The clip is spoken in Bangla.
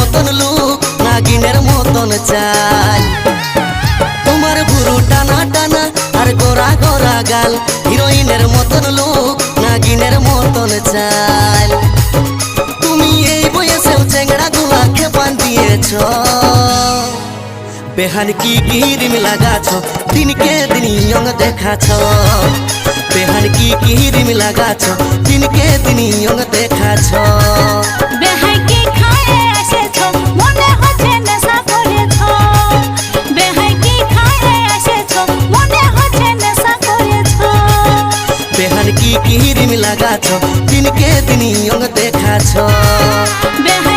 মতন লুক নাগিনের মতন চাল তোমার ভুরু টানা টানা আর গোরা গোরা গাল হিরোইনের মতন লুক নাগিনের মতন চাল তুমি এই বয়সেও চেংড়া গুলা খেপান দিয়েছ বেহান কি কিরিম লাগাছ দিনকে দিন ইয়ং দেখাছ বেহান কি কিরিম লাগাছ দিনকে দিন ইয়ং দেখাছ বেহাই কি খায়ে এসেছ মনে হচ্ছে নেশা করেছ বেহাই কি খায়ে এসেছ মনে হচ্ছে নেশা করেছ বেহান কি কিরিম লাগাছ দিনকে দিন ইয়ং দেখাছ বেহাই